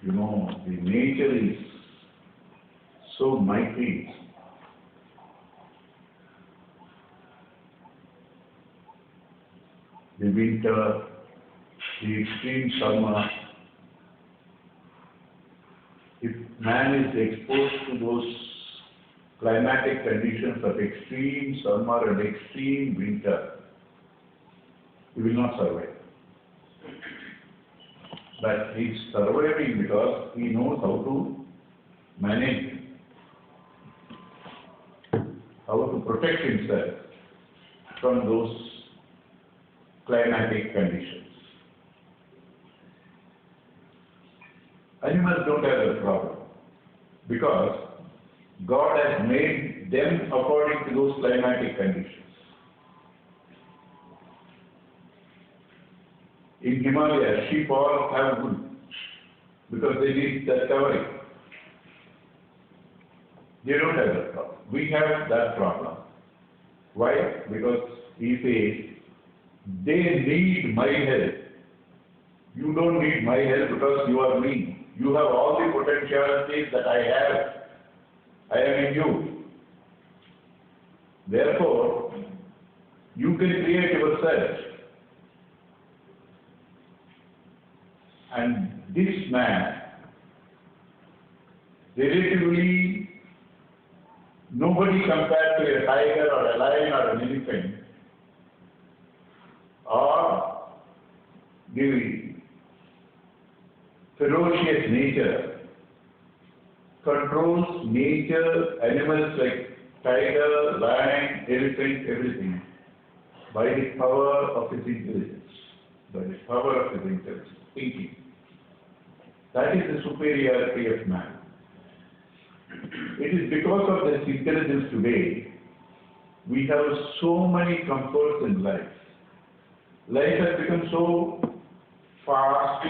You know, the nature is so mighty. The winter, the extreme summer, if man is exposed to those climatic conditions of extreme summer and extreme winter, he will not survive. But he is surviving because he knows how to manage, how to protect himself from those climatic conditions. Animals don't have that problem because God has made them according to those climatic conditions. In Himalaya, sheep all have wool because they need that covering. They don't have that problem. We have that problem. Why? Because he says, they need my help. You don't need my help because you are me. You have all the potentialities that I have. I am in you. Therefore, you can create yourself. And this man, relatively, nobody compared to a tiger or a lion or an elephant, or the ferocious nature, controls nature, animals like tiger, lion, elephant, everything, by the power of his intelligence, by the power of his intelligence, thinking. That is the superiority of man. It is because of this intelligence today, we have so many comforts in life. Life has become so fast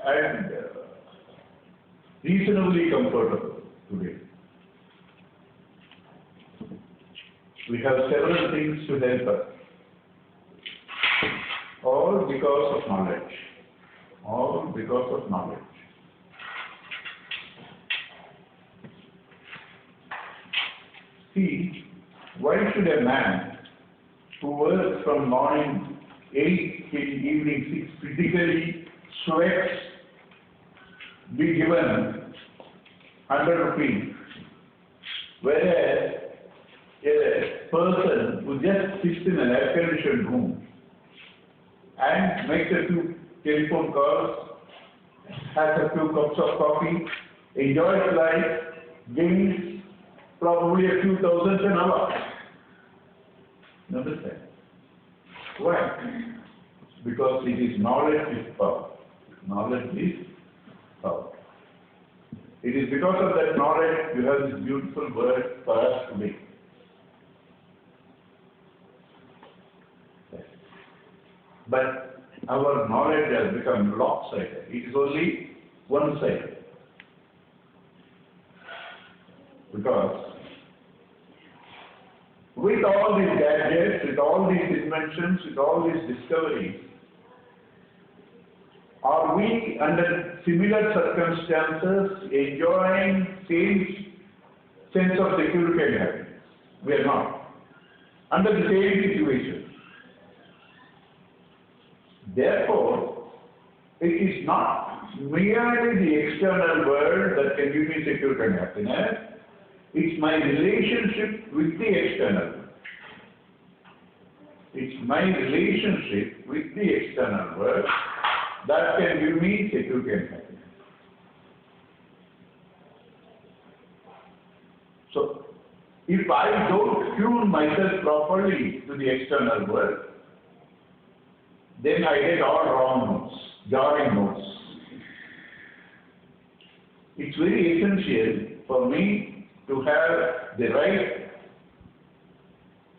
and reasonably comfortable today. We have several things to help us, all because of knowledge. All because of knowledge. See, why should a man who works from morning 8 till evening 6 physically sweats be given 100 rupees, whereas a person who just sits in an air-conditioned room and makes a few telephone calls, has a few cups of coffee, enjoys life, gains probably a few thousands an hour. You understand? Why? Because it is knowledge is power. Knowledge is power. It is because of that knowledge you have this beautiful word for us today. But our knowledge has become lopsided. It is only one-sided. Because with all these gadgets, with all these inventions, with all these discoveries, are we under similar circumstances enjoying same sense of security and happiness? We are not. Under the same situation. Therefore, it is not merely the external world that can give me security and happiness. It's my relationship with the external world. It's my relationship with the external world that can give me security and happiness. So, if I don't tune myself properly to the external world, then I get all wrong notes, jarring notes. It's very essential for me to have the right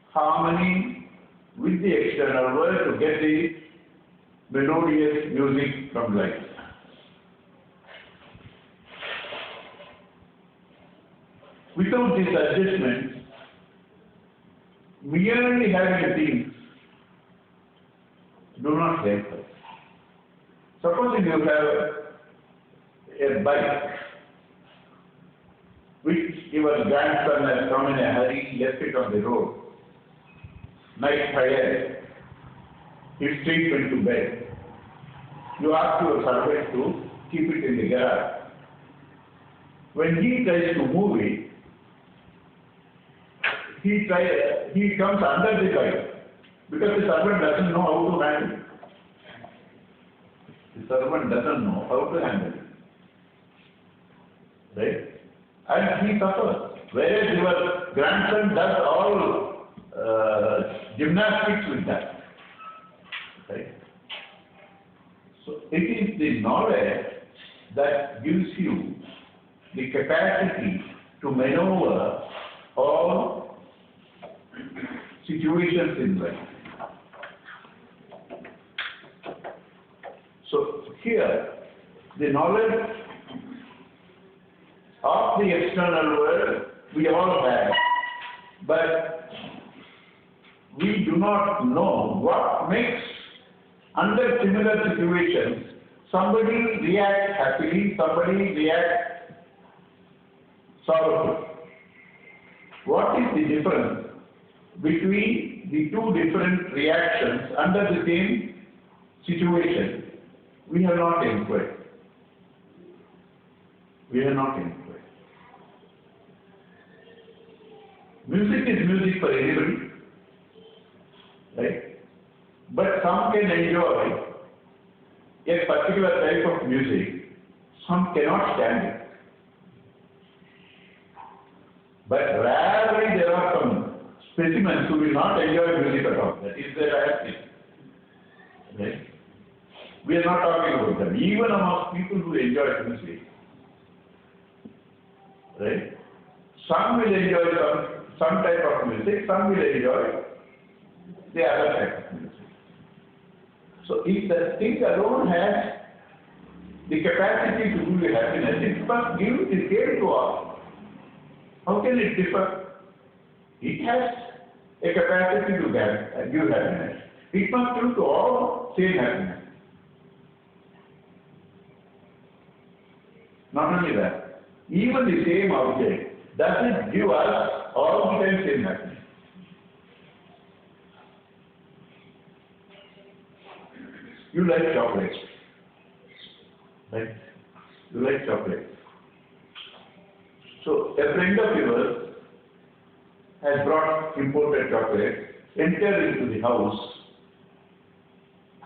harmony with the external world to get the melodious music from life. Without this adjustment, merely having things do not help us. Supposing you have a bike which your grandson has come in a hurry, left it on the road, night tired, his straight went to bed. You ask your servant to keep it in the garage. When he tries to move it, he comes under the bike because the servant doesn't know how to handle it. The servant doesn't know how to handle it. Right? And he suffers. Whereas your grandson does all gymnastics with that. Right? So it is the knowledge that gives you the capacity to maneuver all situations in life. So here, the knowledge of the external world we all have, but we do not know what makes, under similar situations, somebody react happily, somebody react sorrowful. What is the difference between the two different reactions under the same situation? We have not inquired. We have not inquired. Music is music for anybody, right? But some can enjoy a particular type of music, some cannot stand it. But rarely there are some specimens who will not enjoy music at all. That is the rare thing. Right? We are not talking about them. Even among people who enjoy music, right? Some will enjoy some type of music, some will enjoy the other type of music. So if the thing alone has the capacity to give you happiness, it must give the same to all. How can it differ? It has a capacity to give happiness. It must give to all same happiness. Not only that, even the same object doesn't give us all the time same happiness. You like chocolate, right? You like chocolate. So a friend of yours has brought imported chocolate, entered into the house,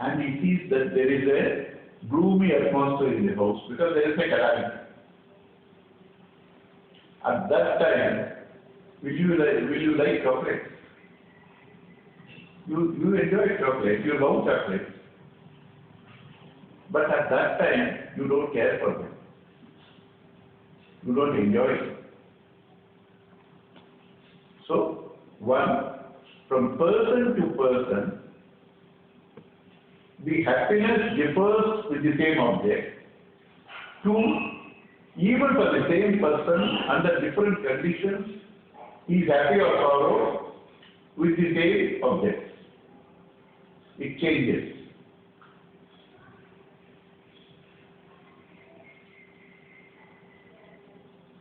and he sees that there is a gloomy atmosphere in the house because there is a calamity. At that time, will you like chocolate? You enjoy chocolate, you love chocolate. But at that time, you don't care for them. You don't enjoy it. So, one, from person to person, the happiness differs with the same object. Two, even for the same person, under different conditions, he is happy or sorrow with the same object. It changes.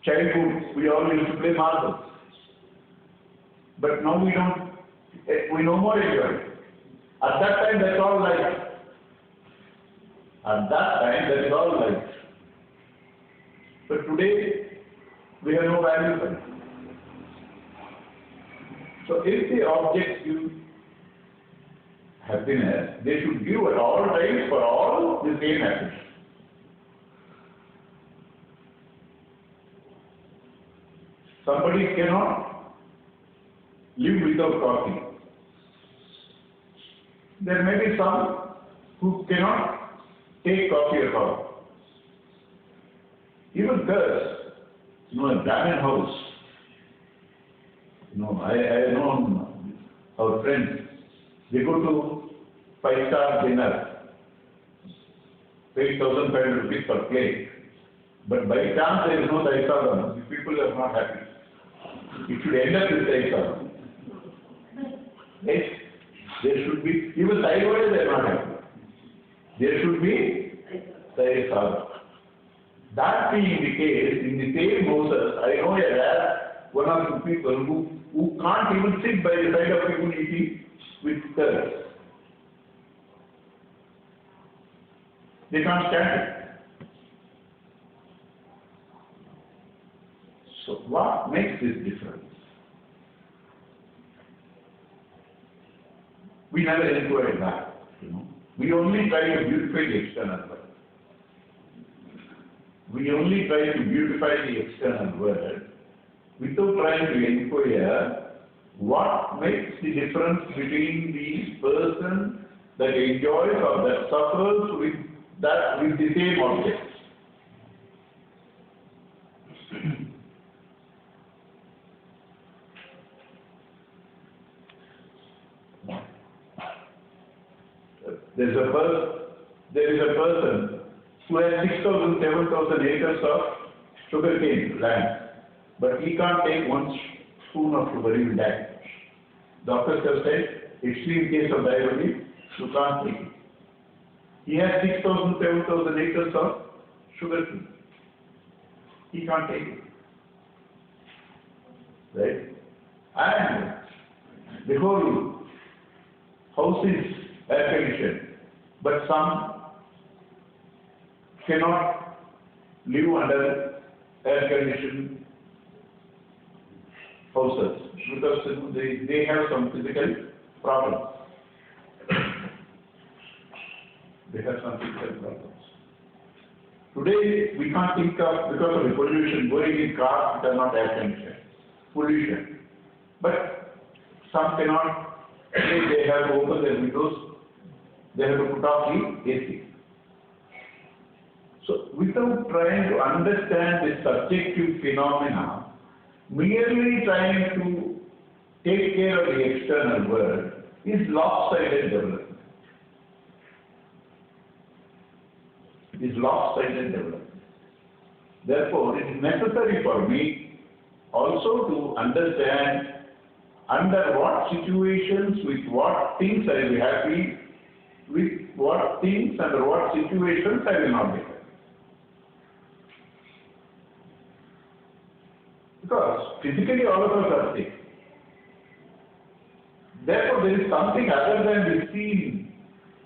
Childhood, we all used to play marbles. But now we don't, we no more enjoy it. At that time, that's all life. At that time, that is all life. But today, we have no value for it. So if the objects give happiness, they should give at all times for all the same happiness. Somebody cannot live without coffee. There may be some who cannot take coffee at all. Even girls, a Brahmin house, I know our friends, they go to 5-star dinner, pay 1,500 rupees per plate, but by chance there is no daisal, the people are not happy. It should end up with daisal. Yes, there should be, even thyroid they are not happy. There should be daisal. That being the case, in the same houses, I know a rare one or two people who can't even sit by the side of people eating with curds. They can't stand it. So what makes this difference? We never inquired that, We only try to beautify the external world. We only try to beautify the external world without trying to inquire what makes the difference between the person that enjoys or that suffers with the same object. There is a person who has 6,000, 7,000 acres of sugarcane land, but he can't take one spoon of sugar, he will die. Doctors have said, extreme case of diabetes, you can't take it. He has 6,000, 7,000 acres of sugarcane. He can't take it. Right? and the whole house is air conditioned, but some cannot live under air conditioned houses because they have some physical problems. They have some physical problems. Today, we can't think of, because of the pollution, going in cars which are not air conditioned, pollution. But some cannot, they have to open their windows, they have to put off the AC. So, without trying to understand the subjective phenomena, merely trying to take care of the external world is lopsided development. Is lopsided development. Therefore, it is necessary for me also to understand under what situations, with what things I will be happy, with what things, under what situations I will not be happy. Because physically all of us are sick. Therefore, there is something other than the seen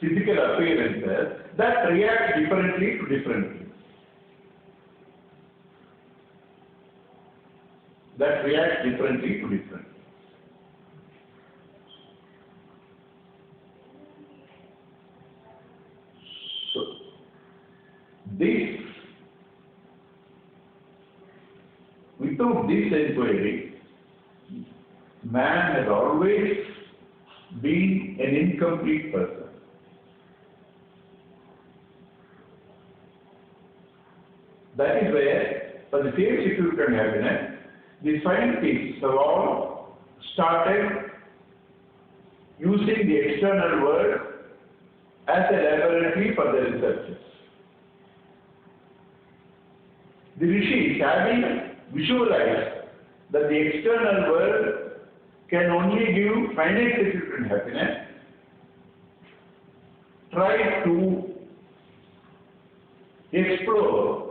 physical appearances that react differently to different things. That react differently to different things. So, without this inquiry, man has always been an incomplete person. That is where, for the same security and happiness, the scientists have all started using the external world as a laboratory for their researches. The rishis, having visualized that the external world can only give finite security and happiness, try to explore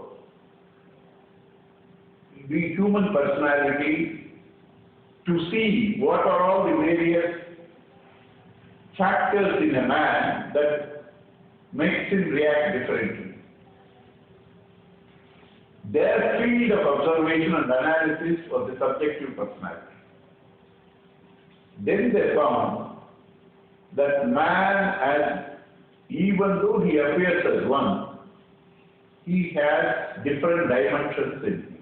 the human personality to see what are all the various factors in a man that makes him react differently. Their field of observation and analysis was the subjective personality. Then they found that man, even though he appears as one, he has different dimensions in him.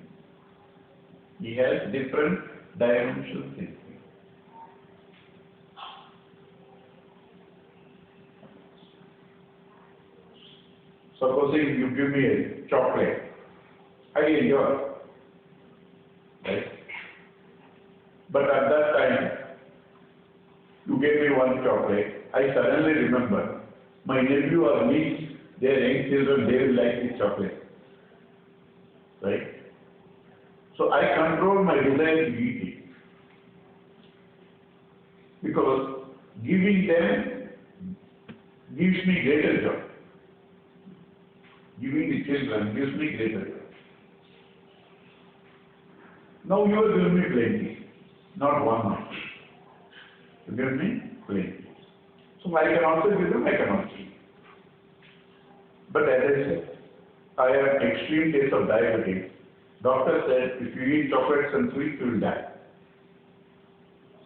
He has different dimensions in him. Supposing you give me a chocolate, I enjoy, right? But at that time, you gave me one chocolate, I suddenly remember my nephew or niece, their young children, they will like this chocolate, right? So I control my desire to eat it. Because giving them gives me greater joy. Giving the children gives me greater joy. Now you are giving me plenty, not one much. You give me plenty. So I can also give them, I can also give. But as I said, I have extreme case of diabetes. Doctor said, if you eat chocolates and sweets, you will die.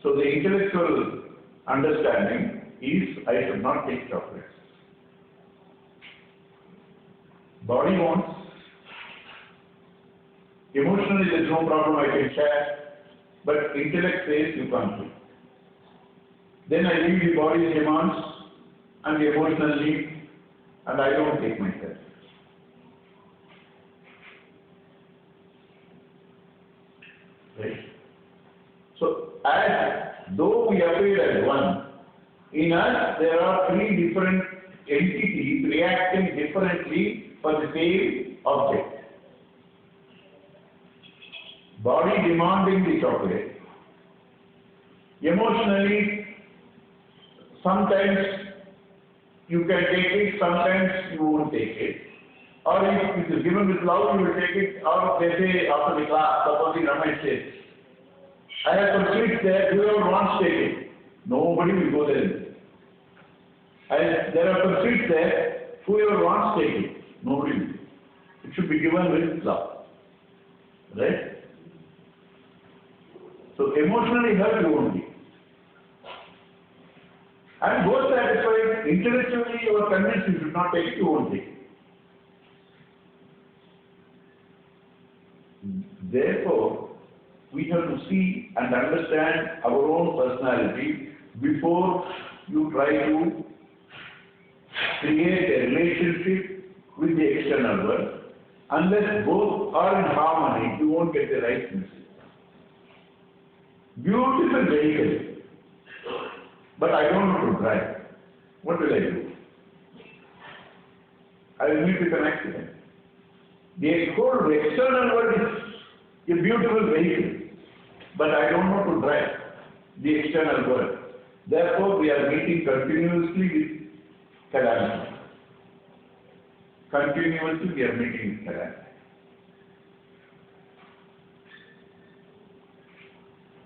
So the intellectual understanding is, I should not take chocolates. Body wants. Emotionally, there is no problem, I can share. But intellect says you can't do. Then I leave the body's demands and the emotional needs, and I don't take myself. Right? So, as though we appear as one, in us there are three different entities reacting differently for the same object. Body demanding the chocolate. Emotionally, sometimes you can take it, sometimes you won't take it. Or if it is given with love, you will take it. Or they say after the class, supposing Ramesh says, I have some sweets there, whoever wants take it. Nobody will go there. There are some sweets there, whoever wants take it. Nobody will. It should be given with love. Right? So emotionally hurt you won't be. And both satisfied, intellectually you are convinced you should not take it, you won't take it. Therefore, we have to see and understand our own personality before you try to create a relationship with the external world. Unless both are in harmony, you won't get the right message. Beautiful vehicle, but I don't know to drive. What will I do? I will meet with an accident. The whole external world is a beautiful vehicle, but I don't know to drive the external world. Therefore, we are meeting continuously with calamity. Continuously we are meeting with calamity.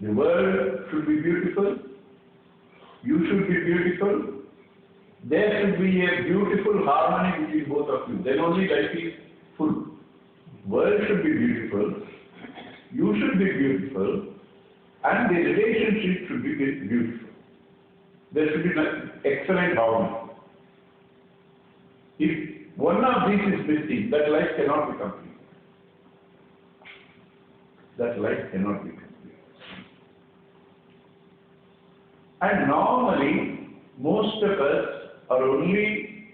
The world should be beautiful. You should be beautiful. There should be a beautiful harmony between both of you. Then only life is full. World should be beautiful. You should be beautiful. And the relationship should be beautiful. There should be an excellent harmony. If one of these is missing, that life cannot be complete. That life cannot be complete. And normally, most of us are only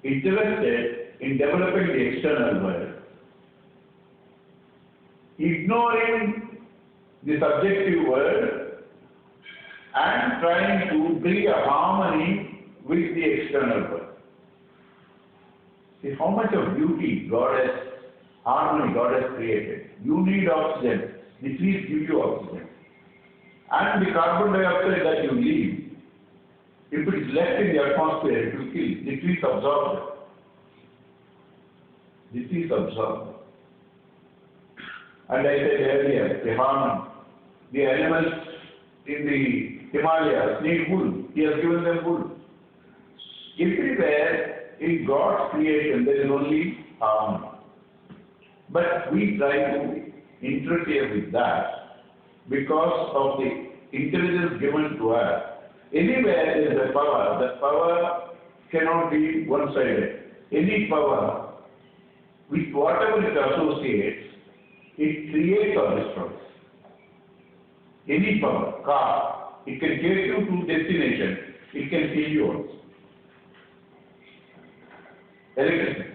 interested in developing the external world, ignoring the subjective world and trying to bring a harmony with the external world. See how much of beauty harmony God has created. You need oxygen. The trees give you oxygen. And the carbon dioxide that you leave, if it is left in the atmosphere, it will kill. The trees absorb it. The trees absorb it. And I said earlier, the harmony. The animals in the Himalayas need wool. He has given them wool. Everywhere in God's creation there is only harmony. But we try to interfere with that because of the intelligence given to us. Anywhere there is a power, that power cannot be one-sided. Any power, with whatever it associates, it creates or destroys. Any power, car, it can take you to destination, it can kill you also. Electricity.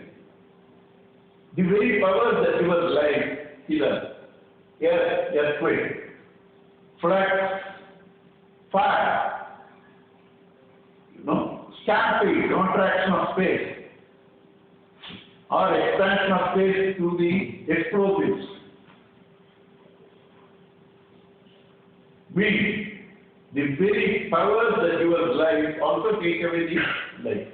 The very powers that give us life kill us. Earthquake, floods, fire, stampede, contraction of space, or expansion of space through the explosives. Wind, the very powers that give us life also take away the life.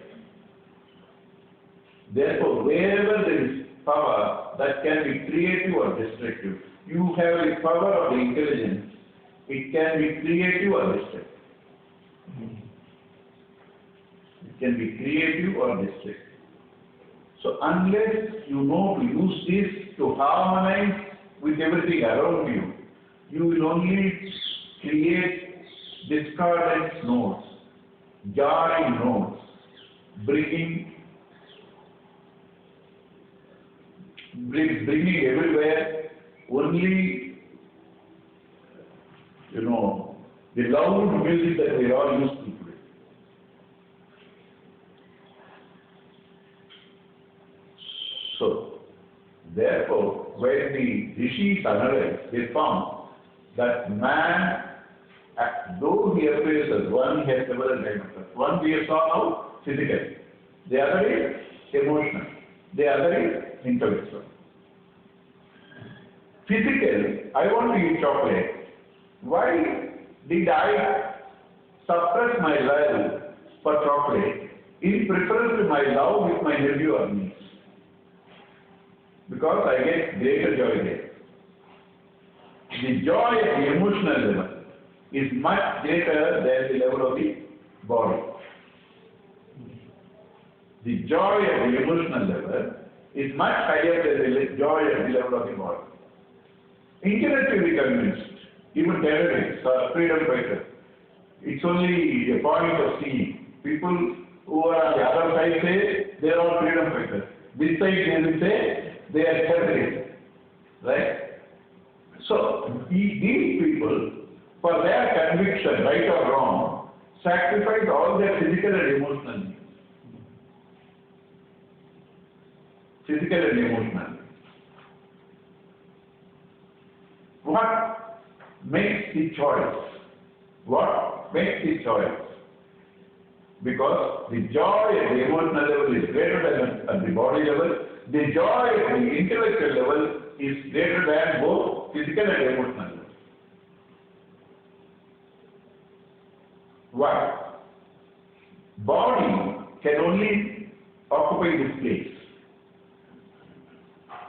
Therefore, wherever there is power that can be creative or destructive, you have the power of the intelligence. It can be creative or destructive. It can be creative or destructive. So unless you know to use this to harmonize with everything around you, you will only create discordant notes, jarring notes, bringing everywhere only, the loud music that we are all used to today. So, therefore, when the rishis analyzed, they found that man, though he appears as one, he has several dimensions. One we saw now, physical. The other is emotional. The other is intellectual. Physically, I want to eat chocolate. Why did I suppress my love for chocolate in preference to my love with my nephew or niece? Because I get greater joy there. the joy at the emotional level is much greater than the level of the body. The joy at the emotional level is much higher than the joy at the level of the body. Intellectually convinced, even terrorists or freedom fighters, it's only a point of seeing. People who are on the other side say they are all freedom fighters. This side they will say they are terrorists. Right? So, these people, for their conviction, right or wrong, sacrifice all their physical and emotional needs. Physical and emotional. What makes the choice? What makes the choice? Because the joy at the emotional level is greater than at the body level. The joy at the intellectual level is greater than both physical and emotional level. Why? Body can only occupy this place.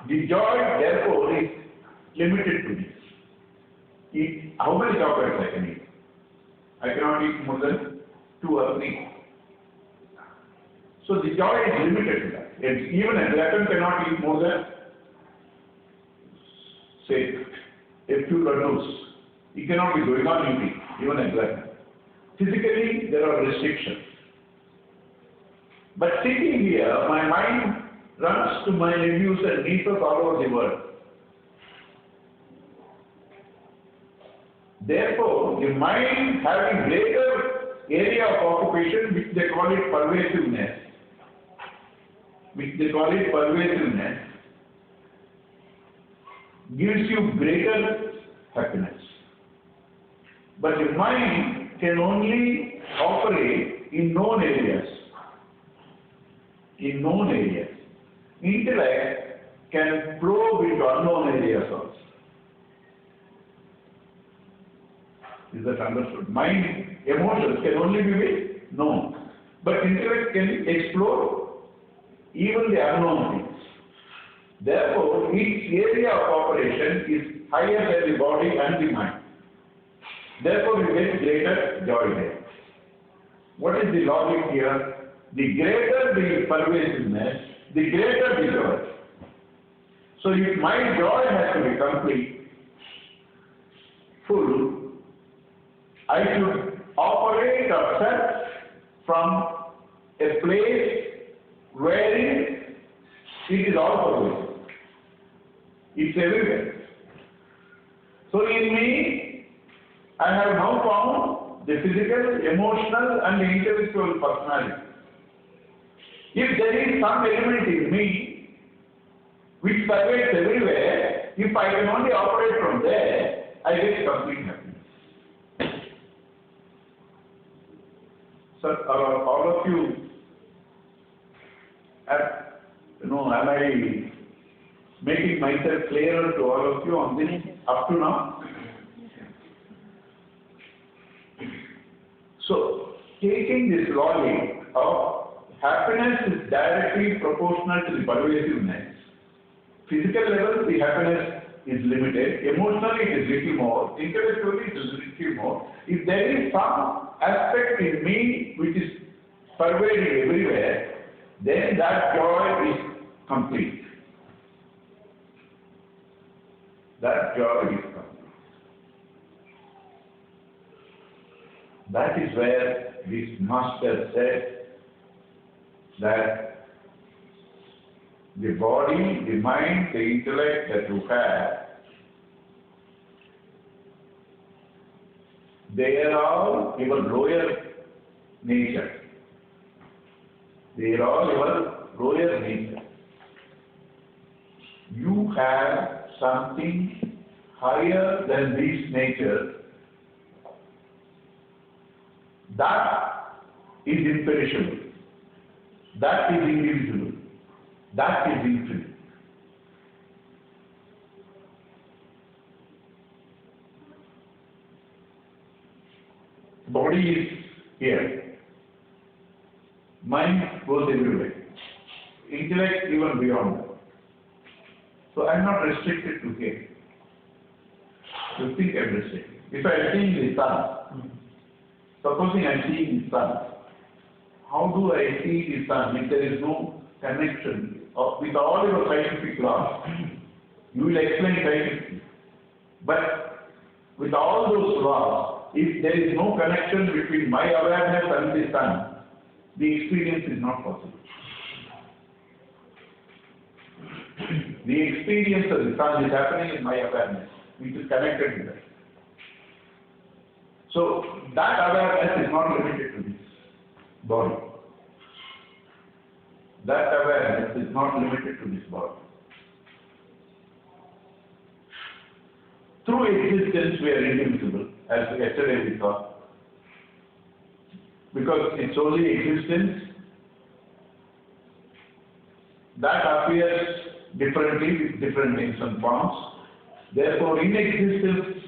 The joy, therefore, is limited to this. How many chocolates I can eat? I cannot eat more than 2 or 3. So the joy is limited to that. And even a glutton cannot eat more than, say, a few ladoos. He cannot be going on eating, even a glutton. Physically, there are restrictions. But sitting here, my mind runs to my nephews and nieces all over the world. Therefore, the mind having greater area of occupation, which they call it pervasiveness, gives you greater happiness. But the mind can only operate in known areas. Intellect can probe into unknown areas also. Is that understood? Mind, emotions can only be with known. But intellect can explore even the unknown things. Therefore, each area of operation is higher than the body and the mind. Therefore, you get greater joy there. What is the logic here? The greater the pervasiveness, the greater the joy. So if my joy has to be complete, full, I should operate or search from a place wherein it is all pervasive. It's everywhere. So in me, I have now found the physical, emotional and the intellectual personality. If there is some element in me which pervades everywhere, if I can only operate from there, I get complete happiness. So, all of you, am I making myself clearer to all of you on this up to now? So, taking this logic of happiness is directly proportional to the pervasiveness. Physical level, the happiness is limited. Emotionally, it is little more. Intellectually, it is little more. If there is some aspect in me which is pervading everywhere, then that joy is complete. That joy is complete. That is where this master said that the body, the mind, the intellect that you have, they are all your lower nature. They are all your lower nature. You have something higher than this nature that is imperishable. That is indivisible. That is infinite. Body is here. Mind goes everywhere. Intellect even beyond that. So I am not restricted to here. You think I'm just saying. If I'm seeing the sun, supposing I'm seeing the sun, how do I see the sun if there is no connection with all your scientific laws? You will explain scientifically. But with all those laws, if there is no connection between my awareness and the sun, the experience is not possible. The experience of the sun is happening in my awareness, which is connected to that. So that awareness is not limited to this body. That awareness is not limited to this body. Through existence we are indivisible, as yesterday we saw. Because it's only existence that appears differently with different names and forms. Therefore, in existence,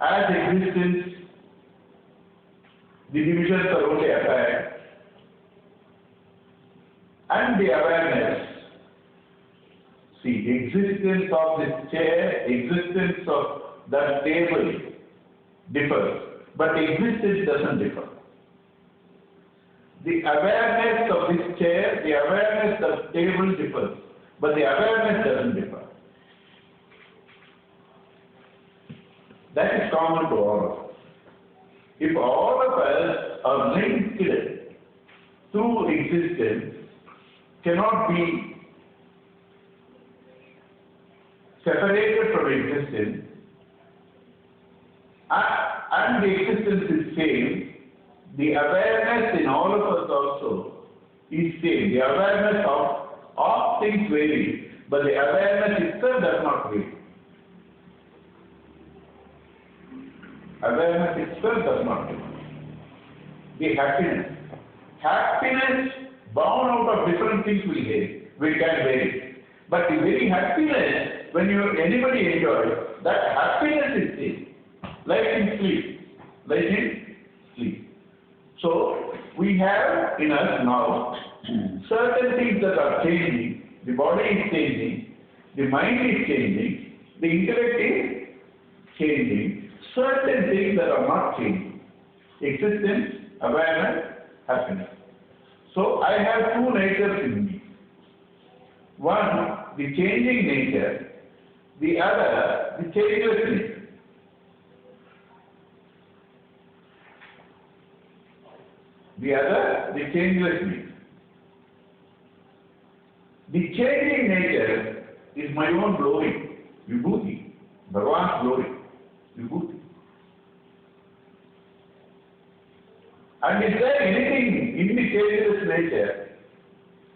as existence, the divisions are only apparent. And the awareness, see, the existence of this chair, existence of that table differs, but existence doesn't differ. The awareness of this chair, the awareness of the table differs, but the awareness doesn't differ. That is common to all of us. If all of us are linked through existence, cannot be separated from existence, and the existence is same, the awareness in all of us also is same. The awareness of things vary, but the awareness itself does not vary. Awareness itself does not vary. The happiness. Happiness bound out of different things will can vary. But the very happiness, when anybody enjoys, that happiness is same. Like in sleep. Like in sleep. So, we have in us now certain things that are changing. The body is changing, the mind is changing, the intellect is changing. Certain things that are not changing. Existence, awareness, happiness. So, I have two natures in me. One, the changing nature, the other, the changeless nature. The other, the changeless nature. The changing nature is my own glory, Vibhuti, Bhagavan's glory, Vibhuti. And is there anything in the changeless nature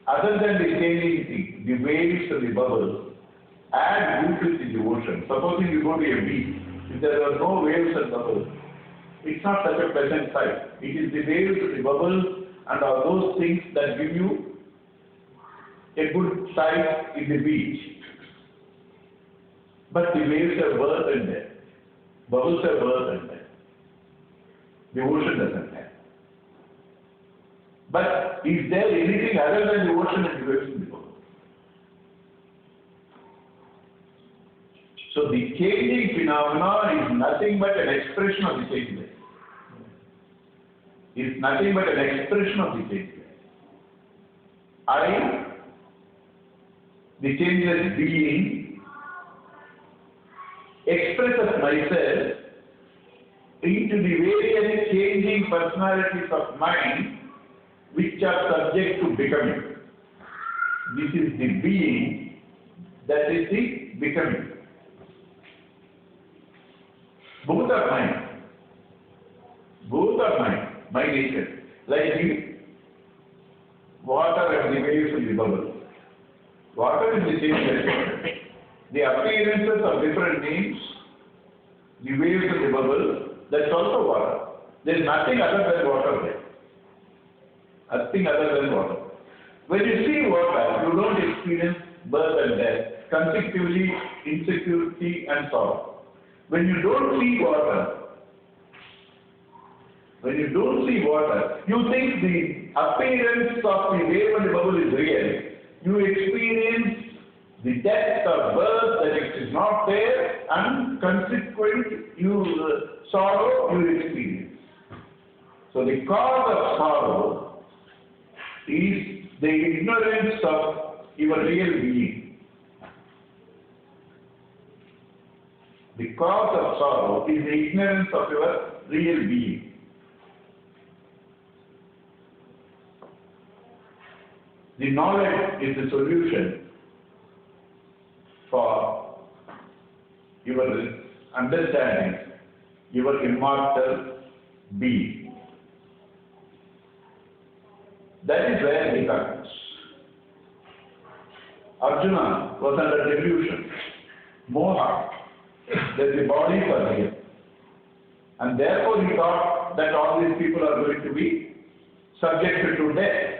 other than the changing thing, the waves and the bubbles, add beauty to the ocean? Supposing you go to a beach, if there are no waves and bubbles, it's not such a pleasant sight. It is the waves, the bubbles, and all those things that give you a good sight in the beach. But the waves are worse than that. Bubbles are worse than that. The ocean doesn't have. But is there anything other than the ocean and the waves in the bubbles? So the changing phenomena is nothing but an expression of the changeless. Is nothing but an expression of the changeless. I, the changeless being, expresses myself into the various changing personalities of mind which are subject to becoming. This is the being, that is the becoming. Both are mine. Both are mine. My nature. Like the water and the waves and the bubbles. Water is the changeless. The appearances of different names, the waves and the bubbles, that's also water. There is nothing other than water there. Nothing other than water. When you see water, you don't experience birth and death, consecutively insecurity and sorrow. When you don't see water, you think the appearance of the wave and the bubble is real. You experience The death or birth, that it is not there, and consequent sorrow you experience. So the cause of sorrow is the ignorance of your real being. The cause of sorrow is the ignorance of your real being. The knowledge is the solution for your understanding, your immortal being. That is where he comes. Arjuna was under delusion, moha, that the bodies are real. And therefore he thought that all these people are going to be subjected to death.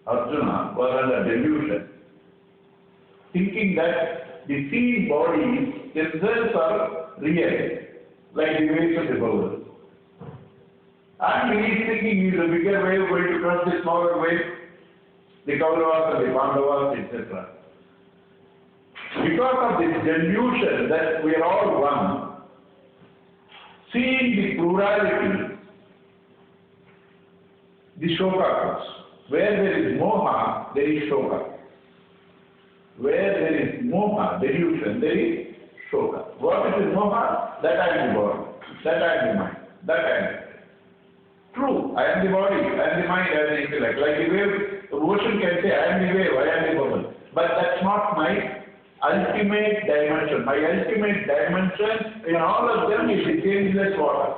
Arjuna was under delusion, thinking that the seen bodies themselves are real, like the waves of the world. And he is thinking he is a bigger wave going to crush the smaller wave, the Kauravas and the Pandavas, etc. Because of this delusion that we are all one, seeing the plurality, the shoka comes. Where there is moha, there is shoka. Where there is moha, delusion, there is shoka. What is moha? That I am the body, that I am the mind, that I am. True, I am the body, I am the mind, I am the intellect. Like the wave, the ocean can say, I am the wave, I am the bubble. But that's not my ultimate dimension. My ultimate dimension in all of them is the changeless water.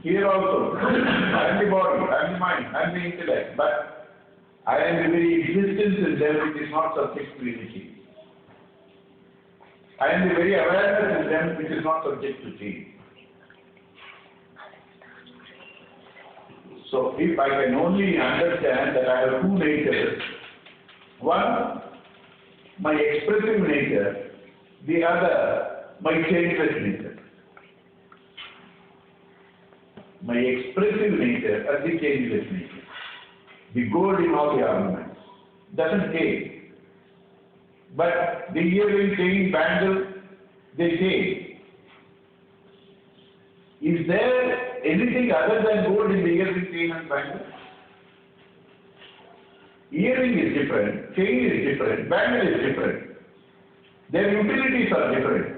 Here also, I am the body, I am the mind, I am the intellect, but I am the very existence in them which is not subject to any change. I am the very awareness in them which is not subject to change. So if I can only understand that I have two natures, one, my expressive nature, the other, my changeless nature. My expressive nature and the changeless nature. The gold in all the ornaments doesn't change. But the earring, chain, bangle, they change. Is there anything other than gold in the earring, chain and bangle? Earring is different, chain is different, bangle is different. Their utilities are different.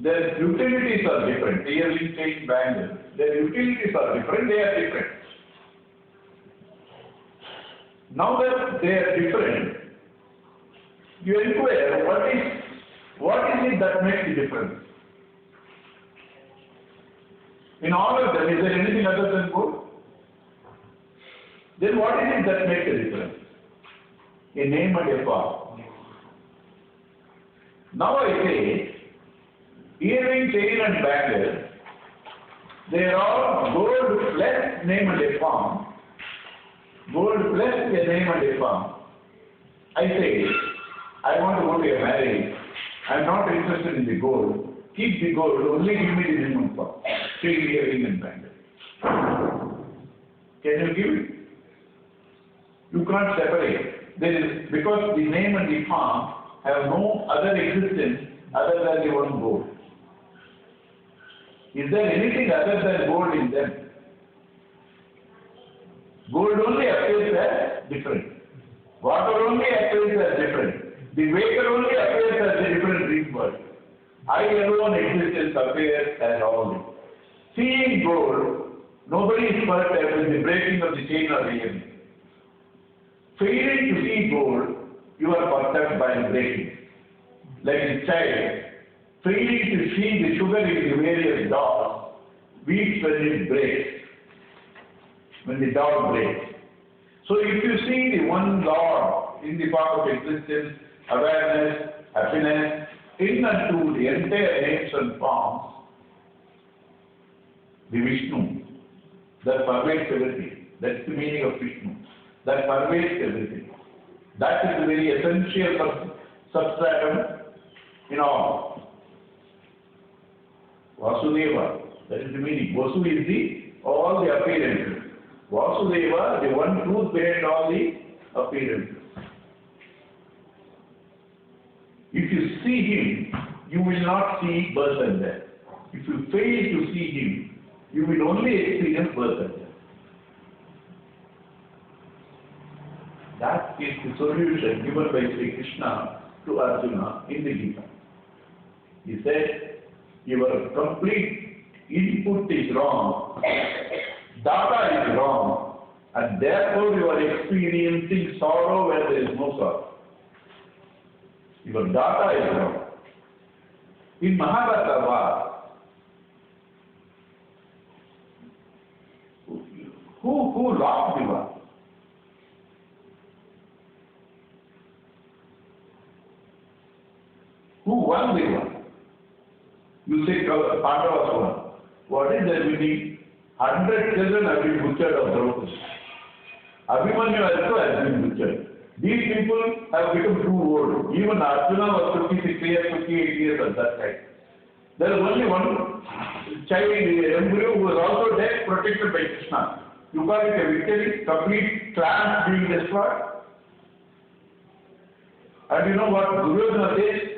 Their utilities are different. Earring, chain, bangle. Their utilities are different. They are different. Now that they are different, you inquire what is it that makes the difference? In all of them, is there anything other than gold? Then what is it that makes the difference? A name and a form. Now I say, earring, chain and bangle, they are all gold plus name and a form. Gold plus a name and a form. I say, I want to go to a marriage. I am not interested in the gold. Keep the gold, only give me the name and form. Chain, earring and bangle. Can you give it? You can't separate. There is, because the name and the form have no other existence other than the one gold. Is there anything other than gold in them? Gold only appears as different. Water only appears as different. The waker only appears as a different Greek word. I alone existence appears as all. Seeing gold, nobody is perfect with the breaking of the chain or the earring. Failing to see gold, you are perfect by breaking. Like a child, failing to see the sugar in the various dogs, weeps when it breaks, when the dog breaks. So if you see the one Lord in the form of existence, awareness, happiness, in and to the entire names and forms, the Vishnu, that pervades everything. That's the meaning of Vishnu. That pervades everything. That is the very essential substratum in all. Vasudeva, that is the meaning. Vasu is all the appearances. Vasudeva, the one truth behind all the appearances. If you see him, you will not see birth and death. If you fail to see him, you will only experience birth and death. That is the solution given by Sri Krishna to Arjuna in the Gita. He said, your complete input is wrong, data is wrong, and therefore you are experiencing sorrow where there is no sorrow. Your data is wrong. In Mahabharata, who lost the war? Who won the war? You say Pandavas won. What is that meaning? 100 children have been butchered of Draupadi. Abhimanyu also has been butchered. These people have become too old. Even Arjuna was 56 years, 58 years at that time. There is only one child, embryo, who was also dead, protected by Krishna. You call it a victory, complete clans being destroyed. And you know what Duryodhana says?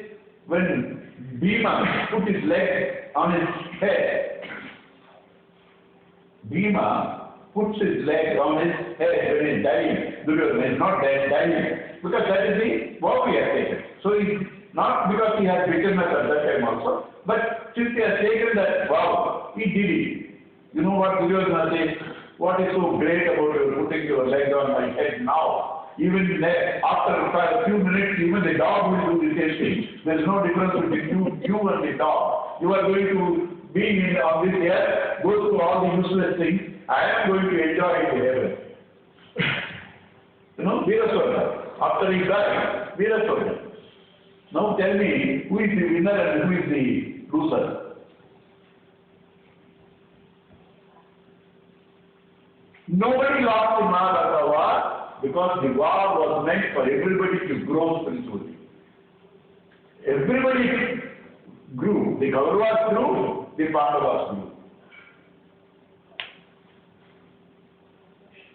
When Bhima put his leg on his head, Bhima puts his leg on his head when he is dying. Duryodhana is not dead, dying. Because that is the vow he has taken. So it's not because he has bitterness at that time also, but since he has taken that vow, he did it. You know what Duryodhana says? What is so great about your putting your leg on my head now? Even after a few minutes, even the dog will do the same thing. There is no difference between you and the dog. You are going to be on this earth, go through all the useless things. I am going to enjoy it in heaven. You know, Veeraswara. After he died, Veeraswara. Now tell me, who is the winner and who is the loser? Nobody lost in Mahabharata war because the war was meant for everybody to grow spiritually. Everybody grew. The Kauravas grew, the Pandavas grew.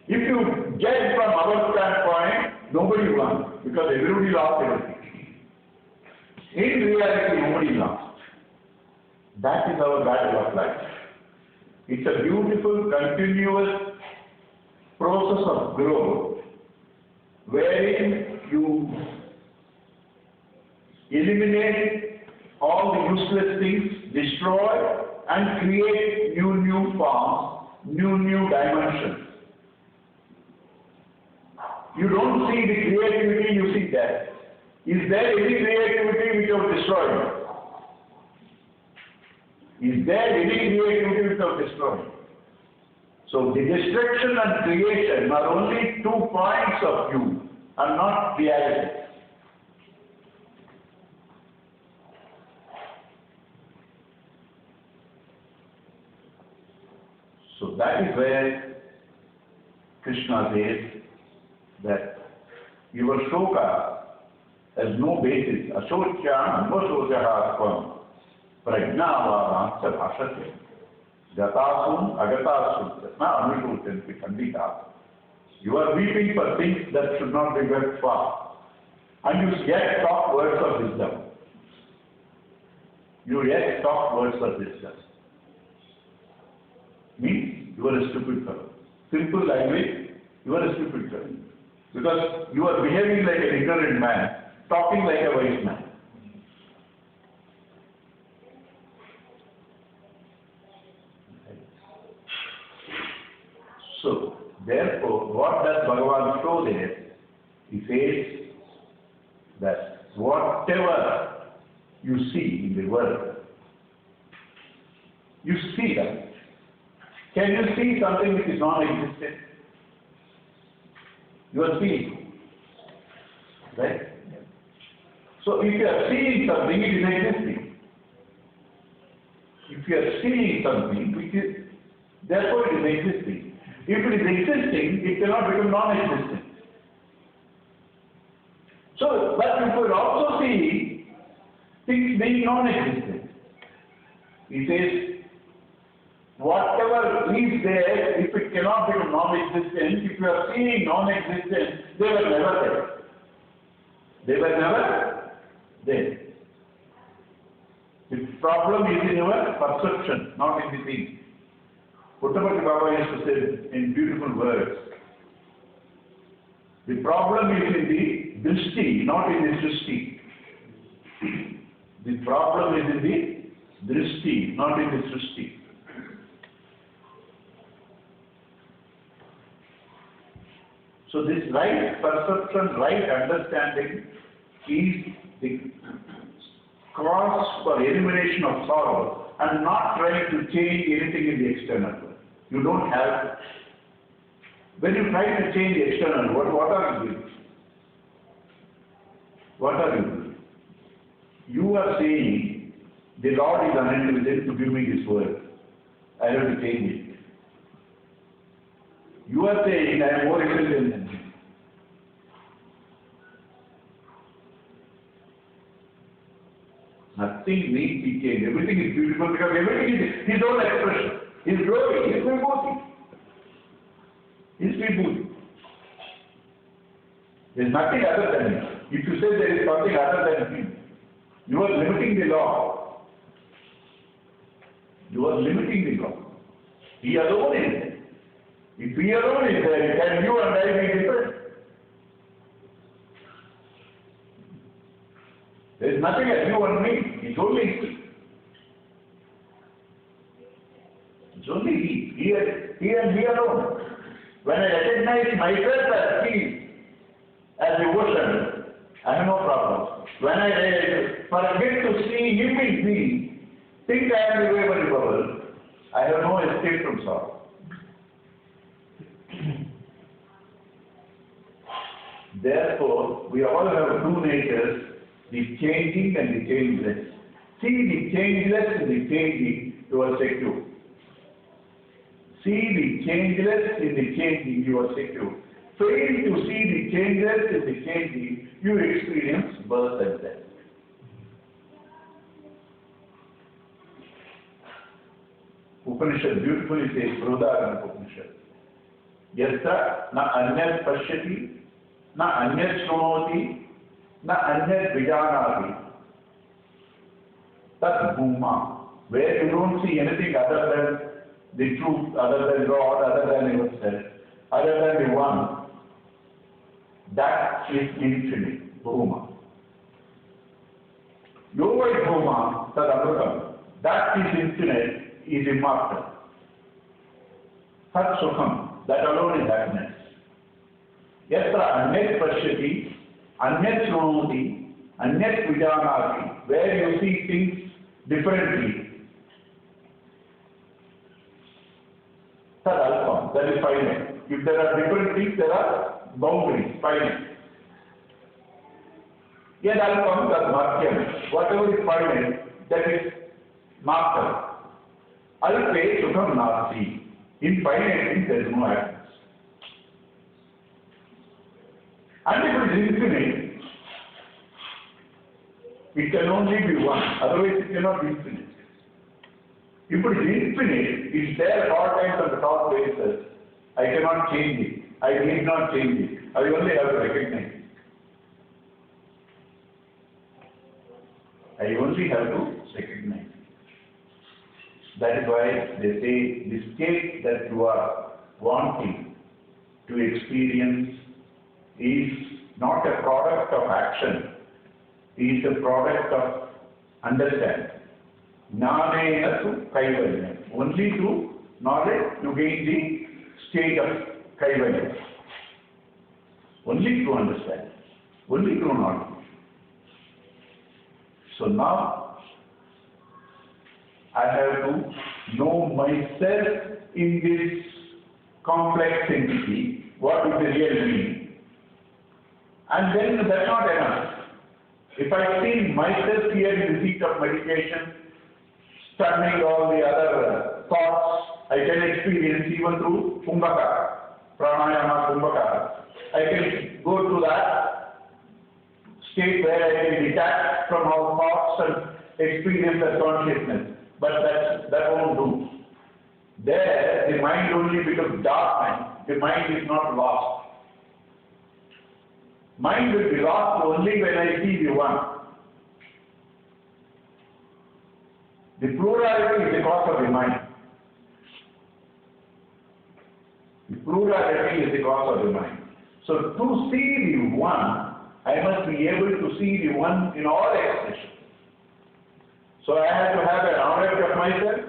If you get from our standpoint, nobody won because everybody lost everything. In reality, nobody lost. That is our battle of life. It's a beautiful, continuous process of growth wherein you eliminate all the useless things, destroy and create new forms, new dimensions. You don't see the creativity, you see that. Is there any creativity which you have destroyed? Is there any creativity which you have destroyed? So the destruction and creation are only 2 points of view and not reality. So that is where Krishna says that your shoka has no basis. Ashokya no shokaha tvam prajnavaransya bhashate. Gatasum agatasum na anushurtanti pandita. You are weeping for things that should not be wept for. And you yet talk words of wisdom. You yet talk words of wisdom. Means you are a stupid fellow. Simple language, you are a stupid fellow. Because you are behaving like an ignorant man, talking like a wise man. So, therefore, what does Bhagavan show there? He says that whatever you see in the world, you see that. Can you see something which is non-existent? You are seeing. Right? So, if you are seeing something, it is existing. If you are seeing something, which is, therefore it is existing. If it is existing, it cannot become non-existent. So, but you could also see things being non-existent. So, if you are seeing something, it is existing. If you are seeing something, which is, therefore it is existing. If it is existing, it cannot become non-existent. So, but you could also see things being non-existent. So, but you could also see things being non-existent. So, but you could also see things being non-existent. He says, whatever is there, if it cannot become non-existent, if you are seeing non-existent, they were never there. They were never there. The problem is in your perception, not in the thing. Puttaparthi Baba used to say in beautiful words, the problem is in the drishti, not in the srishti. The problem is in the drishti, not in the srishti. So this right perception, right understanding is the cause for elimination of sorrow and not trying to change anything in the external world. You don't have. When you try to change the external world, what are you doing? What are you doing? You are saying, the Lord is unintelligent to give me this word. I have to change it. You are saying, I am more intelligent than him. Nothing needs to change. Everything is beautiful because everything is his own expression. His glory, his vibhuti. His vibhuti. There is nothing other than him. If you say there is something other than him, you are limiting the law. You are limiting the law. He alone is there. If he alone is there, can you and I be different? There is nothing as you and me. It's only he. It's only he. He and he alone. When I recognize myself as he, as the ocean, I have no problem. When I forget to see him in me, think I am the wave of the bubble, I have no escape from sorrow. Therefore, we all have two natures, the changing and the changeless. See the changeless in the changing, you are secure. See the changeless in the changing, you are secure. Fail to see the changeless in the changing, you experience birth and death. Upanishad beautifully says, Brodharana Upanishad, Yatra na anyat pashyati, na anyat shronoti, na anyat vijanati, tat bhuma, where you don't see anything other than the truth, other than God, other than yourself, other than the one, that is infinite, bhuma. Yovai bhuma, tad amrutam, that is infinite, is immortal. Tat sukham, that alone is happiness. Yatra anyat pashyati, anyat shronoti, anyat vijanati, where you see things differently. Tad alpam, that is finite. If there are different things, there are boundaries, finite. Yet alpam, tad martyam, whatever is finite, that is master. Alpe sukham nasti. In finite things, there is no happiness. And if it is infinite, it can only be one, otherwise it cannot be infinite. If it is infinite, it is there at all times on the top basis. I cannot change it. I need not change it. I only have to recognize it. I only have to recognize it. That is why they say the state that you are wanting to experience is not a product of action. It is a product of understanding. Jnanena tu kaivalya. Only through knowledge you gain the state of kaivalya. Only through understanding. Only through knowledge. So now I have to know myself in this complex entity, what is the real meaning. And then that's not enough. If I see myself here in the seat of meditation, stunning all the other thoughts, I can experience even through kumbhaka, pranayama kumbhaka. I can go to that state where I can detach from all thoughts and experience that consciousness. but that won't do. There, the mind only becomes dark mind. The mind is not lost. Mind will be lost only when I see the one. The plurality is the cause of the mind. The plurality is the cause of the mind. So to see the one, I must be able to see the one in all expressions. So I have to have a knowledge of myself.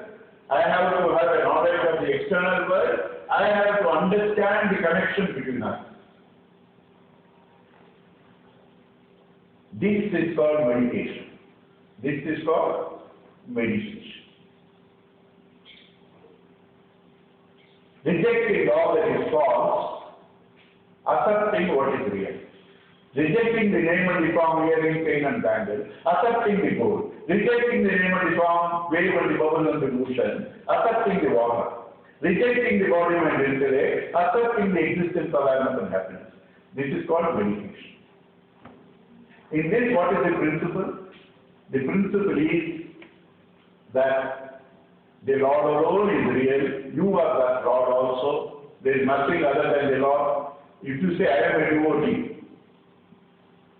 I have to have a knowledge of the external world. I have to understand the connection between us. This is called meditation. This is called meditation. Rejecting all that is false, accepting what is real. Rejecting the name and the form, hearing, pain and anger, accepting the goal. Rejecting the name and the form, wave and the bubble and the motion, accepting the water. Rejecting the body, mind, intellect, accepting the existence of awareness and happiness. This is called meditation. In this, what is the principle? The principle is that the Lord alone is real. You are that Lord also. There is nothing other than the Lord. If you say, I am a devotee,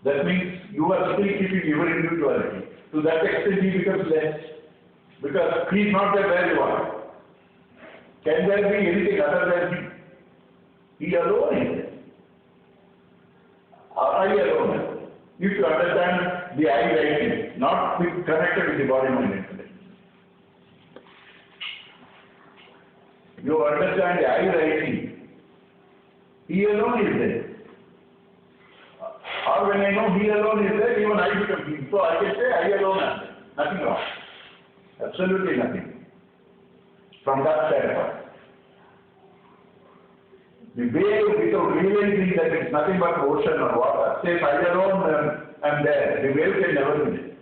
that means you are still keeping your individuality. To that extent, he becomes less. Because he is not there you are. Can there be anything other than him? He alone is there. Or I alone am. If you understand the I writing, not connected with the body, mind, intellect. You understand the I writing, he alone is there. Or when I know he alone is there, even I become he. So I can say I alone am there. Nothing wrong. Absolutely nothing. From that standpoint. The wave, without realizing that it's nothing but ocean or water, says I alone am there. The wave can never be there.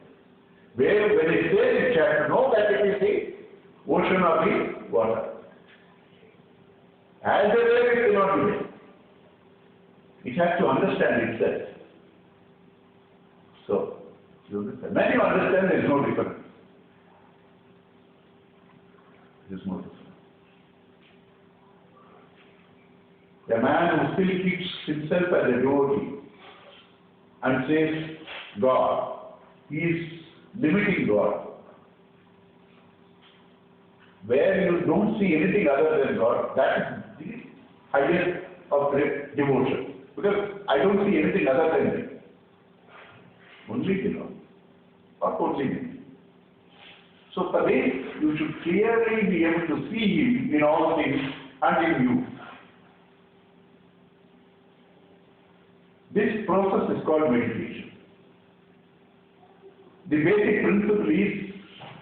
Wave, when it says it shall know that it is the ocean or the water. As a wave, it cannot be there. It has to understand itself. So, you understand. When you understand, there is no difference. There is no difference. A man who still keeps himself as a devotee and says God, he is limiting God. Where you don't see anything other than God, that is the highest of devotion. Because I don't see anything other than Him. Only the Lord. Not only me. So for this, you should clearly be able to see Him in all things and in you. This process is called meditation. The basic principle is,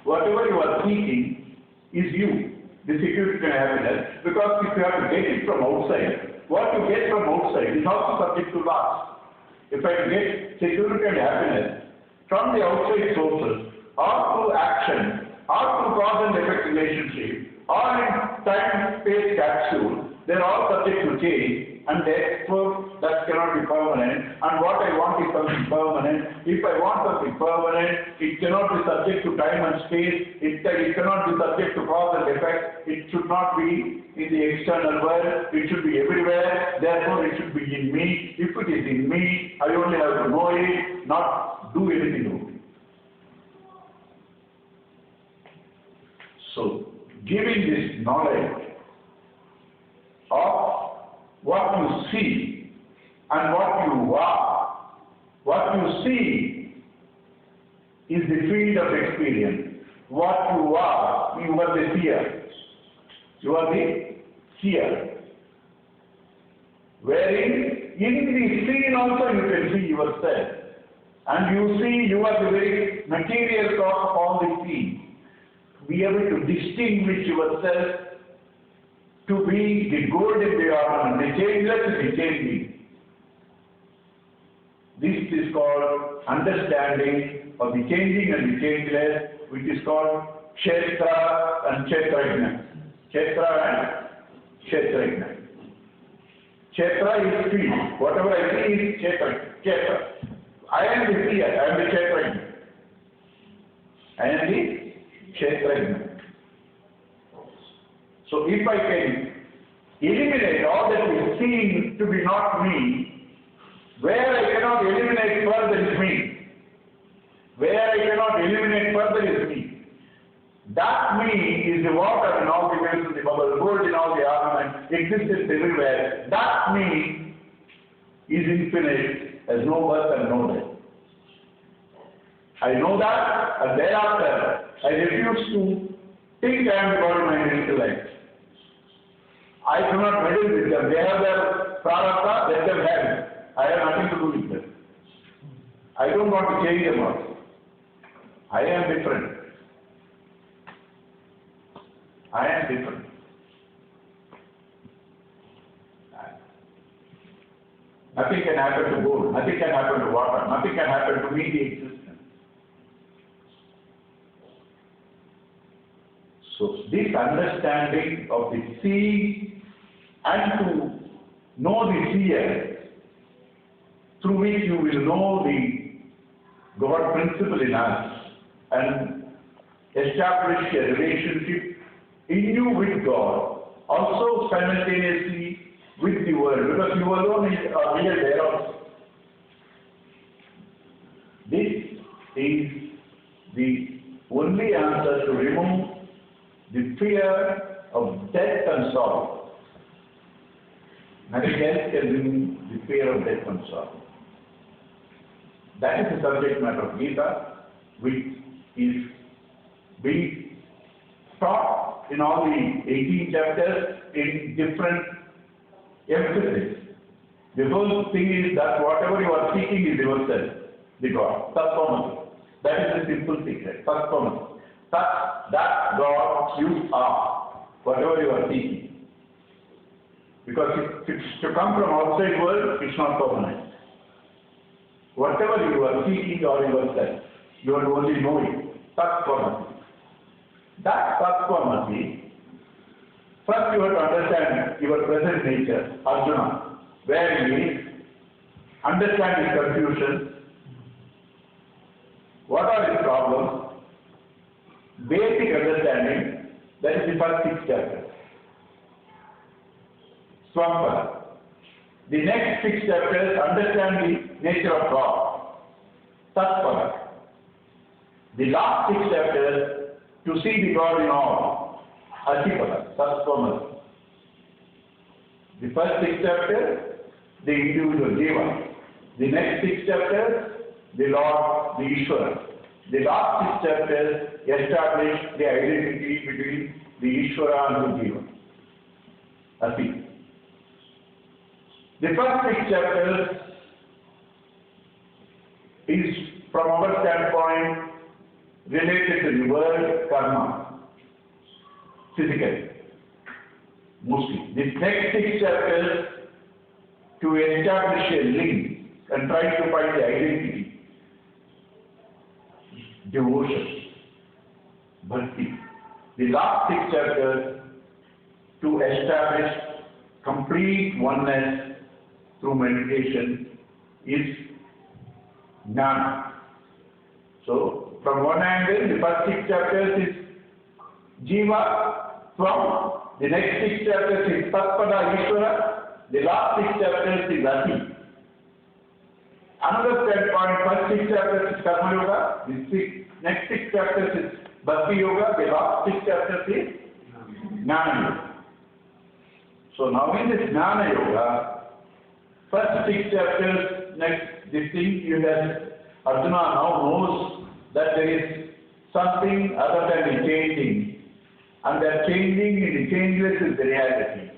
whatever you are seeking is you, the security and happiness, because if you have to get it from outside, what you get from outside is also subject to loss. If I get security and happiness from the outside sources, or through action, or through cause and effect relationship, or in time-space capsule, they are all subject to change. And therefore, that cannot be permanent. And what I want is something permanent. If I want something permanent, it cannot be subject to time and space. It cannot be subject to cause and effect. It should not be in the external world. It should be everywhere. Therefore, it should be in me. If it is in me, I only have to know it, not do anything with it. So, giving this knowledge of what you see and what you are. What you see is the field of experience. What you are the seer. You are the seer. Wherein, in the scene also you can see yourself. And you see you are the very material cause of all the scene. Be able to distinguish yourself to be the gold in the ornament, the changeless in the changing. This is called understanding of the changing and the changeless, which is called Kshetra and Kshetrajna. Kshetra and Kshetrajna. Kshetra is field. Whatever I see is Kshetra. I am the seer, I am the Kshetrajna. I am the Kshetrajna. So if I can eliminate all that is seen to be not me, where I cannot eliminate further is me. Where I cannot eliminate further is me. That me is the water in all the waves of the bubble, gold in all the ornaments, existence everywhere. That me is infinite, has no birth and no death. I know that, and thereafter I refuse to think I am the body, mind, and intellect. I cannot meddle with them. They have their prarabdha, let them have it. I have nothing to do with them. I don't want to change them also. I am different. I am different. Nothing can happen to gold, nothing can happen to water, nothing can happen to me, the existence. So this understanding of the seeing and to know the seer, through which you will know the God principle in us and establish a relationship in you with God, also simultaneously with the world, because you alone are real thereof. This is the only answer to remove the fear of death and sorrow. Nothing else can remove the fear of death and sorrow. That is the subject matter of Gita, which is being taught in all the 18 chapters in different emphasis. The whole thing is that whatever you are seeking is yourself, the God, Tatvamasi. That is the simple secret, Tatvamasi. That God you are, whatever you are seeking. Because if it's to come from outside world, it's not permanent. Whatever you are seeking or yourself, you are only knowing, Tatvamasi. That Tatvamasi, first you have to understand your present nature, Arjuna, where he is, understand his confusion, what are his problems, basic understanding, that is the first 6 chapters. Swampara. The next 6 chapters understand the nature of God, Tatpara. The last 6 chapters to see the God in all, Atipada, Tatvamasi. The first 6 chapters, the individual Jiva. The next 6 chapters, the Lord, the Ishvara. The last 6 chapters establish the identity between the Ishvara and the Jiva. Ati. The first 6 chapters is, from our standpoint, related to the world karma, physically, mostly. The next 6 chapters to establish a link and try to find the identity, devotion, bhakti. The last 6 chapters to establish complete oneness through meditation is jnana. So, from one angle, the first 6 chapters is Jiva, from the next 6 chapters is Tatpada Ishvara, the last 6 chapters is Ati. Another standpoint, first 6 chapters is Karma Yoga, the next 6 chapters is Bhakti Yoga, the last 6 chapters is Jnana Yoga. So now in this Jnana Yoga, first 6 chapters, next, this thing you have, Arjuna now knows that there is something other than the changing, and that changing in the changeless is the reality.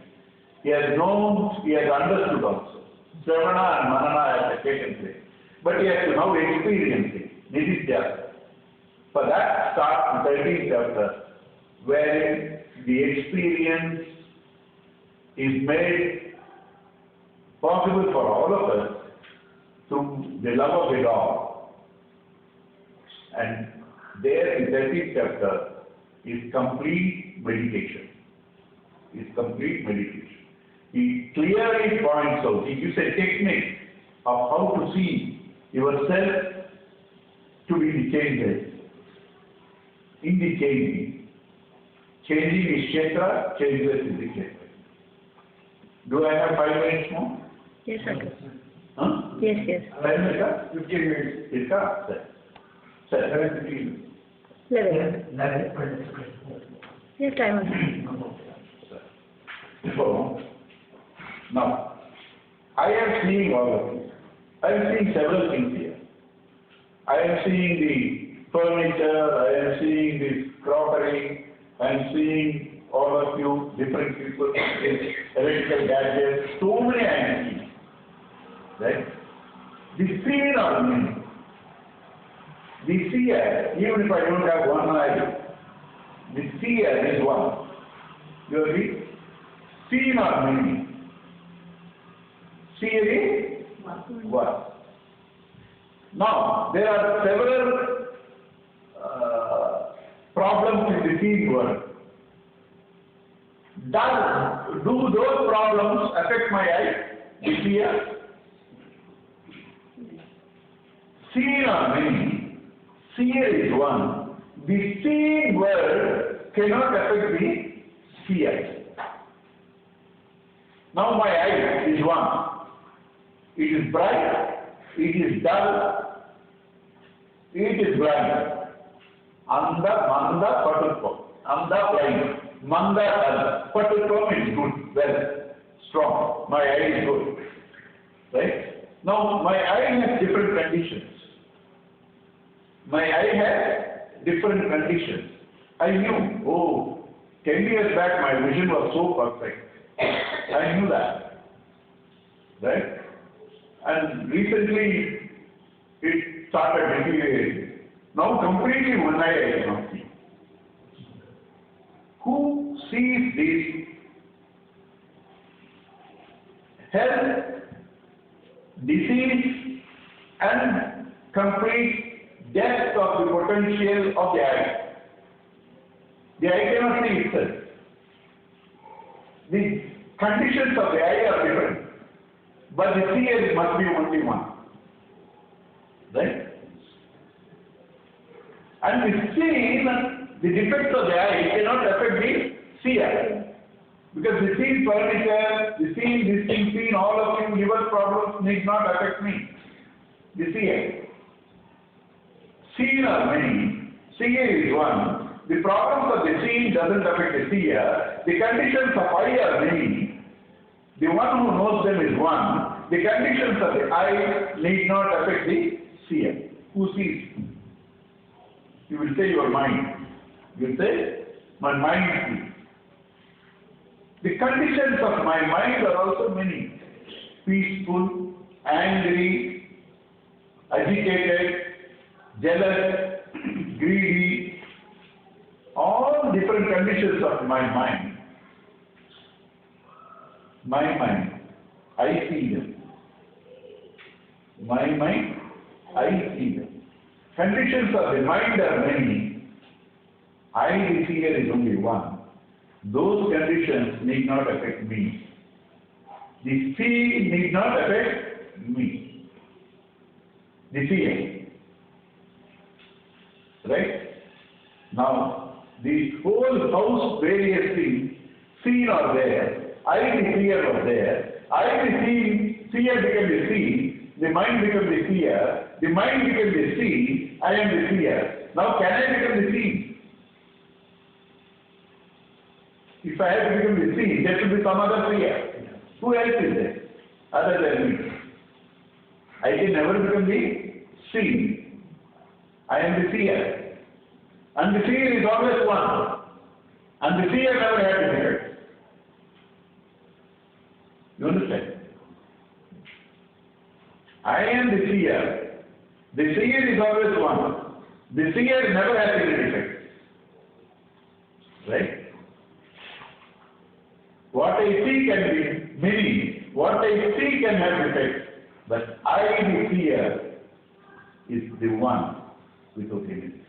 He has known, he has understood also. Sravana and Manana have taken place. But he has to now experience it, Niditya. For that starts the 13th chapter, wherein the experience is made possible for all of us through the love of the God. And there in 13th chapter is complete meditation. Is complete meditation. He clearly points out, he gives a technique of how to see yourself to be the changes. in the changing. Changing is kshetra, changeless is the kshetra. Do I have 5 minutes more? Yes, sir. Huh? Yes, yes. 5 minutes? 15 minutes. Is that? Sir, 15 minutes. 11. Yes, time on. So, now, I am seeing all of this. I am seeing several things here. I am seeing the furniture, I am seeing the crockery, I am seeing all of you, different people, electrical gadgets, so many I am seeing. Right? The scene are many. The seer, even if I don't have one eye, the seer is one. You agree? Seen are many. Seer is one. Now, there are several problems in the seen world. Do those problems affect my eye? The seer? Seen are many. Seer is one. The seen world cannot affect the seer. Now my eye is one. It is bright, it is dull, it is blind. Anda, manda, patutvam. Anda, blind. Manda, dull. Patutvam is good, well, strong. My eye is good. Right? Now my eye has different conditions. My eye has different conditions. I knew, 10 years back my vision was so perfect. I knew that. Right? And recently it started deteriorating. Now completely one eye I cannot see. Who sees this health, disease and complete depth of the potential of the eye? The eye cannot see itself. The conditions of the eye are different, but the seer must be only one. Right? And the seen, the defects of the eye cannot affect the seer. Because the seen furniture, the seen this thing, seen all of you, your problems need not affect me. The seer. Seen are many, seer is one. The problems of the seen doesn't affect the seer. The conditions of eye are many. The one who knows them is one. The conditions of the eye need not affect the seer. Who sees? You will say your mind. You will say, my mind sees. The conditions of my mind are also many. Peaceful, angry, agitated, jealous, greedy, all different conditions of my mind. My mind, I see them. My mind, I see them. Conditions of the mind are many. I, the seer, is only one. Those conditions need not affect me. The seeing need not affect me. The seer. Right? Now, the whole house, various things, seen are there. I, the seer, was there. I, the seer, became the seen. The mind became the seer. The mind became the seen. I am the seer. Now, can I become the seen? If I have to become the seen, there should be some other seer. Who else is there other than me? I can never become the seen. I am the seer. And the seer is always one. And the seer never had defects. You understand? I am the seer. The seer is always one. The seer never has any defects. Right? What I see can be many. What I see can have defects. But I, the seer, is the one without any defects.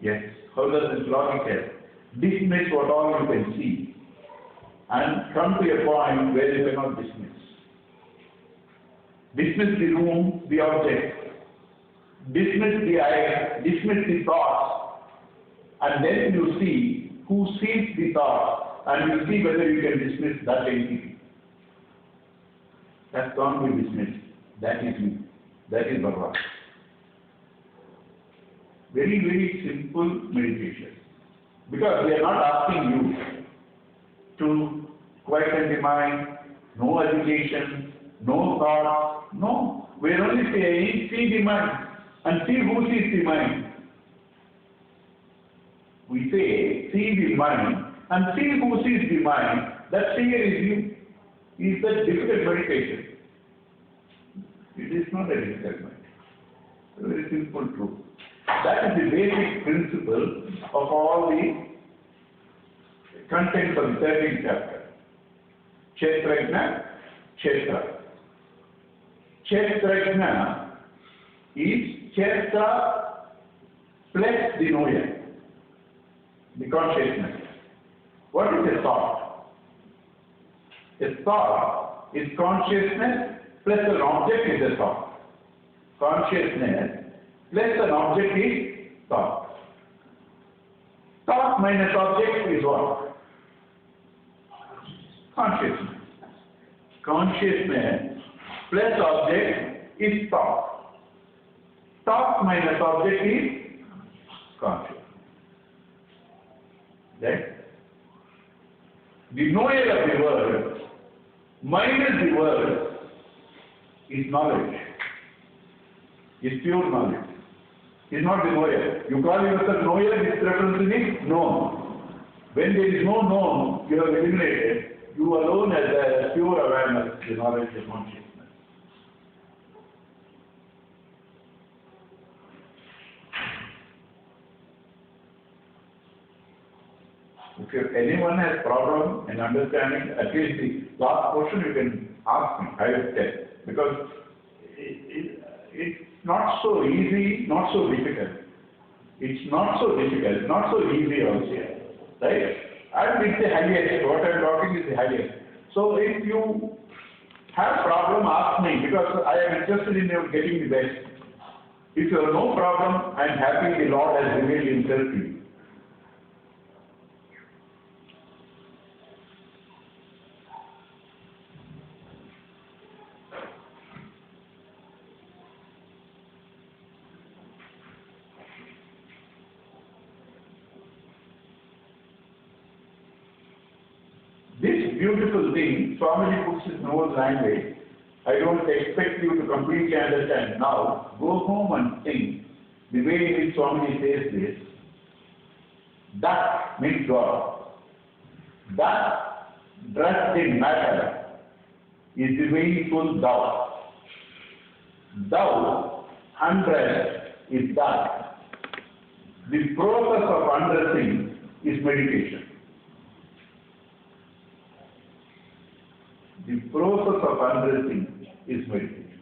Yes. How does this logic help? Dismiss what all you can see and come to a point where you cannot dismiss. Dismiss the room, the object. dismiss the thoughts, and then you see who sees the thought, and you see whether you can dismiss that entity. That can't be dismissed. That is me. That is Bhagavan. Very, very simple meditation. Because we are not asking you to quieten the mind, no agitation, no thought. No. We are only saying, see the mind and see who sees the mind. We say, see the mind and see who sees the mind. That seer is you. Is that difficult meditation? It is not a difficult meditation. A very simple truth. That is the basic principle of all the contents of the 13th chapter. Kshetrajna, Kshetra. Kshetrajna is Kshetra plus the knower, the consciousness. What is a thought? A thought is consciousness plus an object is a thought. Consciousness plus an object is thought. Thought minus object is what? Consciousness. Consciousness plus object is thought. Thought minus object is consciousness. Right? The knower of the world minus the world is knowledge. Is pure knowledge. Is not the knower. You call yourself knower, this reference is known. When there is no known, you have eliminated. You alone as a pure awareness, the knowledge of consciousness. If anyone has problem in understanding, at least the last portion you can ask me, I will tell. Because it's not so easy, not so difficult. It's not so difficult, not so easy also. Right? And it's the highest. What I'm talking is the highest. So if you have problem, ask me, because I am interested in your getting the best. If you have no problem, I am happy the Lord has revealed himself to you. This beautiful thing, Swamiji puts his nose language. I don't expect you to completely understand now. Go home and think the way in which Swamiji says this. That means God. That dressed in matter is the veilful thou. Thou, undressed, is that. The process of undressing is meditation. The process of undressing is meditation.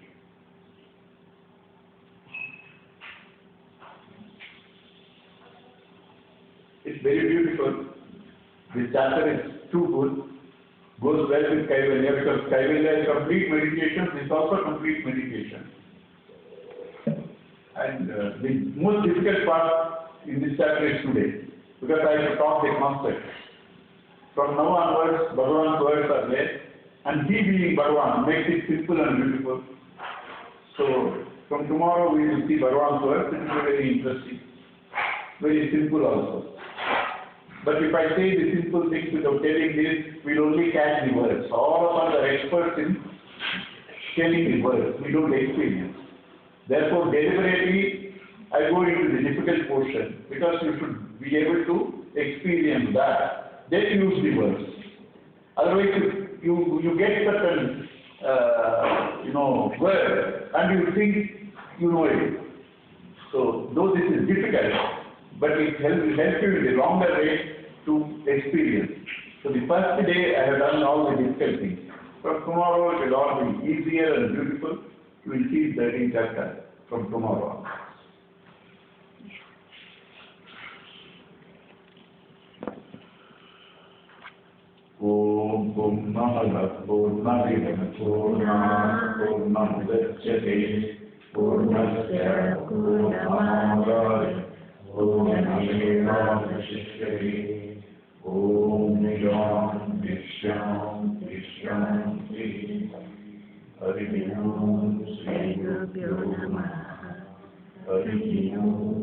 It's very beautiful. This chapter is too good. Goes well with Kaivalya because Kaivalya is complete meditation. This is also complete meditation. And the most difficult part in this chapter is today because I have to talk the concept. From now onwards, Bhagavan's words are there. And he being Bhagavan makes it simple and beautiful. So, from tomorrow we will see Bhagavan's words. It will be very interesting. Very simple also. But if I say the simple things without telling this, we will only catch the words. All of us are experts in telling the words. We don't experience. Therefore, deliberately, I go into the difficult portion because you should be able to experience that. Then use the words. Otherwise, you get certain, word and you think you know it. So, though this is difficult, but it will help you in the longer way to experience. So, the first day I have done all the difficult things. From tomorrow it will all be easier and beautiful. You will see the 13th chapter from tomorrow on. Om Purnamada Purnamidam Purnam Purnamudachyate पूर्णस्य पूर्णमादाय पूर्णमेवावशिष्यते ॐ शान्ति शान्ति शान्ति हरि ओम श्री गुरुभ्यो नमः हरि ओम